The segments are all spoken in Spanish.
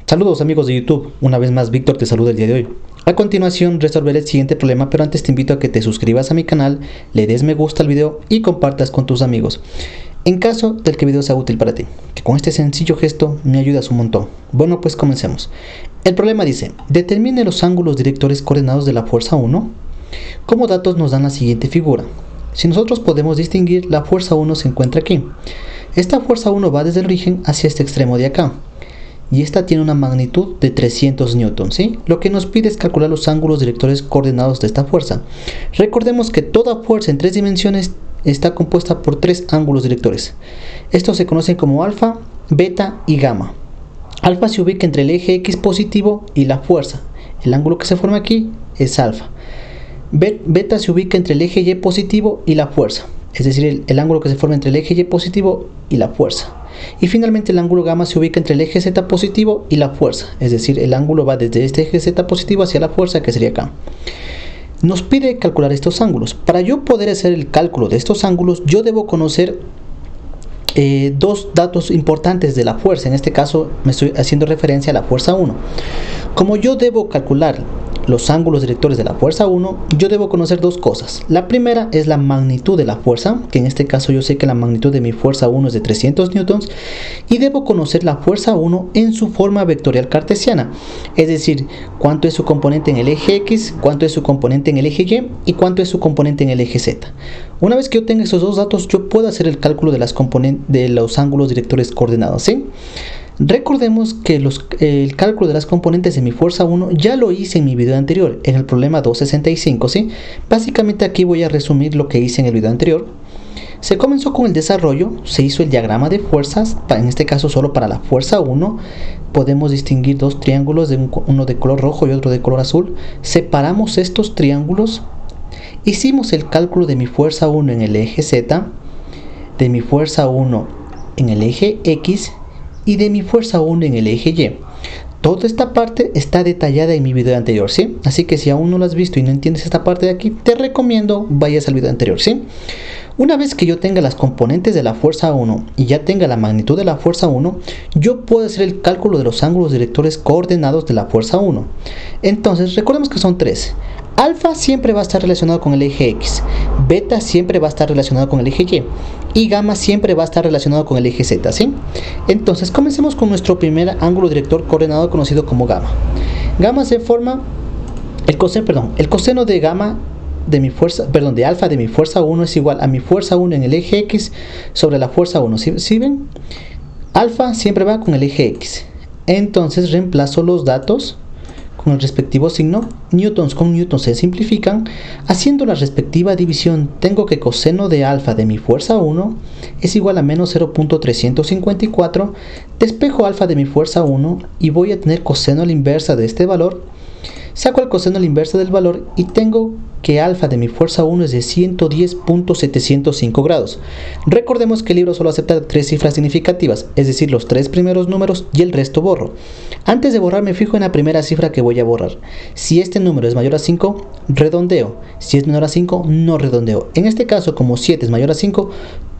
Saludos amigos de YouTube, una vez más Víctor te saluda el día de hoy. A continuación resolveré el siguiente problema, pero antes te invito a que te suscribas a mi canal, le des me gusta al video y compartas con tus amigos, en caso del que el video sea útil para ti, que con este sencillo gesto me ayudas un montón. Bueno, pues comencemos. El problema dice, determine los ángulos directores coordenados de la fuerza 1. Como datos nos dan la siguiente figura. Si nosotros podemos distinguir, la fuerza 1 se encuentra aquí. Esta fuerza 1 va desde el origen hacia este extremo de acá. Y esta tiene una magnitud de 300 newtons, ¿sí? Lo que nos pide es calcular los ángulos directores coordenados de esta fuerza. Recordemos que toda fuerza en 3 dimensiones está compuesta por 3 ángulos directores. Estos se conocen como alfa, beta y gamma. Alfa se ubica entre el eje X positivo y la fuerza. El ángulo que se forma aquí es alfa. Beta se ubica entre el eje Y positivo y la fuerza. Es decir, el ángulo que se forma entre el eje Y positivo y la fuerza. Y finalmente el ángulo gamma se ubica entre el eje Z positivo y la fuerza. Es decir, el ángulo va desde este eje Z positivo hacia la fuerza, que sería acá. Nos pide calcular estos ángulos. Para yo poder hacer el cálculo de estos ángulos, yo debo conocer dos datos importantes de la fuerza. En este caso me estoy haciendo referencia a la fuerza 1. Como yo debo calcular los ángulos directores de la fuerza 1, yo debo conocer dos cosas. La primera es la magnitud de la fuerza, que en este caso yo sé que la magnitud de mi fuerza 1 es de 300 newtons, y debo conocer la fuerza 1 en su forma vectorial cartesiana, es decir, cuánto es su componente en el eje X, cuánto es su componente en el eje Y y cuánto es su componente en el eje Z. Una vez que yo tenga esos dos datos, yo puedo hacer el cálculo de los ángulos directores coordenados, ¿sí? Recordemos que el cálculo de las componentes de mi fuerza 1 ya lo hice en mi video anterior, en el problema 265, ¿sí? Básicamente aquí voy a resumir lo que hice en el video anterior. Se comenzó con el desarrollo, se hizo el diagrama de fuerzas, en este caso solo para la fuerza 1. Podemos distinguir dos triángulos, uno de color rojo y otro de color azul. Separamos estos triángulos, hicimos el cálculo de mi fuerza 1 en el eje Z, de mi fuerza 1 en el eje X, y de mi fuerza 1 en el eje Y. Toda esta parte está detallada en mi video anterior, ¿sí? Así que si aún no lo has visto y no entiendes esta parte de aquí, te recomiendo vayas al video anterior, ¿sí? Una vez que yo tenga las componentes de la fuerza 1 y ya tenga la magnitud de la fuerza 1, yo puedo hacer el cálculo de los ángulos directores coordenados de la fuerza 1. Entonces, recordemos que son 3. Alfa siempre va a estar relacionado con el eje X, beta siempre va a estar relacionado con el eje y gamma siempre va a estar relacionado con el eje Z, ¿sí? Entonces, comencemos con nuestro primer ángulo director coordenado conocido como gamma. Gamma se forma, el coseno de gamma de alfa de mi fuerza 1 es igual a mi fuerza 1 en el eje X sobre la fuerza 1, ¿sí ven? Alfa siempre va con el eje X. Entonces reemplazo los datos con el respectivo signo. Newtons con newtons se simplifican. Haciendo la respectiva división, tengo que coseno de alfa de mi fuerza 1 es igual a menos 0.354. Despejo alfa de mi fuerza 1 y voy a tener coseno a la inversa de este valor. Saco el coseno a la inversa del valor y tengo que alfa de mi fuerza 1 es de 110.705 grados. Recordemos que el libro solo acepta 3 cifras significativas, es decir, los 3 primeros números y el resto borro. Antes de borrar me fijo en la primera cifra que voy a borrar. Si este número es mayor a 5, redondeo. Si es menor a 5, no redondeo. En este caso, como 7 es mayor a 5,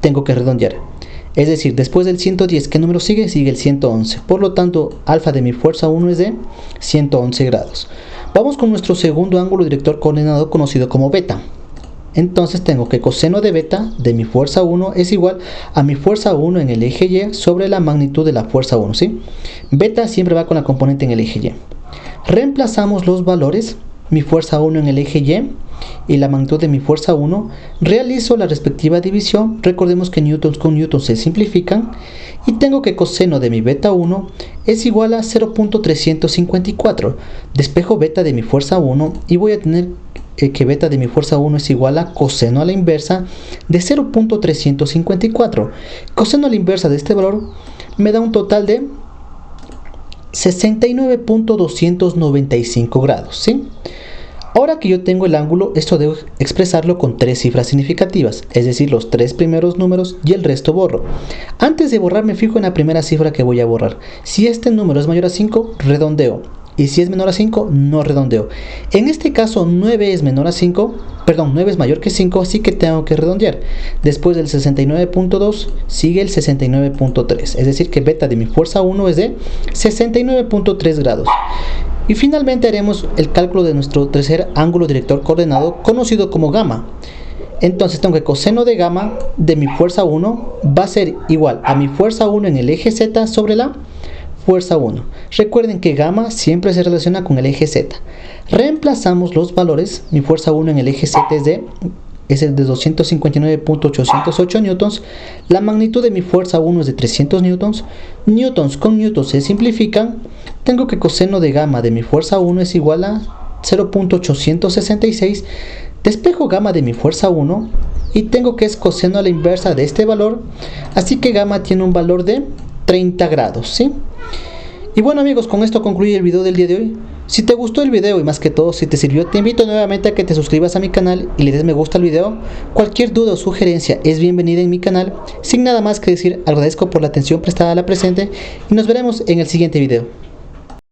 tengo que redondear. Es decir, después del 110, ¿qué número sigue? Sigue el 111. Por lo tanto, alfa de mi fuerza 1 es de 111 grados. Vamos con nuestro segundo ángulo director coordenado conocido como beta. Entonces tengo que coseno de beta de mi fuerza 1 es igual a mi fuerza 1 en el eje Y sobre la magnitud de la fuerza 1, ¿sí? Beta siempre va con la componente en el eje Y. Reemplazamos los valores, mi fuerza 1 en el eje y la magnitud de mi fuerza 1, realizo la respectiva división. Recordemos que newtons con newtons se simplifican y tengo que coseno de mi beta 1 es igual a 0.354. Despejo beta de mi fuerza 1 y voy a tener que beta de mi fuerza 1 es igual a coseno a la inversa de 0.354. Coseno a la inversa de este valor me da un total de 69.295 grados, ¿sí? Ahora que yo tengo el ángulo, esto debo expresarlo con 3 cifras significativas, es decir, los 3 primeros números y el resto borro. Antes de borrar me fijo en la primera cifra que voy a borrar. Si este número es mayor a 5, redondeo. y si es menor a 5 no redondeo. En este caso 9 es menor a 5, perdón, 9 es mayor que 5, así que tengo que redondear. Después del 69.2 sigue el 69.3, es decir que beta de mi fuerza 1 es de 69.3 grados. Y finalmente haremos el cálculo de nuestro tercer ángulo director coordenado, conocido como gamma. Entonces tengo que coseno de gamma de mi fuerza 1 va a ser igual a mi fuerza 1 en el eje Z sobre la fuerza 1. Recuerden que gamma siempre se relaciona con el eje Z. Reemplazamos los valores. Mi fuerza 1 en el eje Z es el de 259.808 newtons. La magnitud de mi fuerza 1 es de 300 newtons. Newtons con newtons se simplifican. Tengo que coseno de gamma de mi fuerza 1 es igual a 0.866. Despejo gamma de mi fuerza 1 y tengo que es coseno a la inversa de este valor. Así que gamma tiene un valor de 30 grados, ¿sí? Y bueno amigos, con esto concluye el video del día de hoy. Si te gustó el video y más que todo si te sirvió, te invito nuevamente a que te suscribas a mi canal y le des me gusta al video. Cualquier duda o sugerencia es bienvenida en mi canal. Sin nada más que decir, agradezco por la atención prestada a la presente y nos veremos en el siguiente video.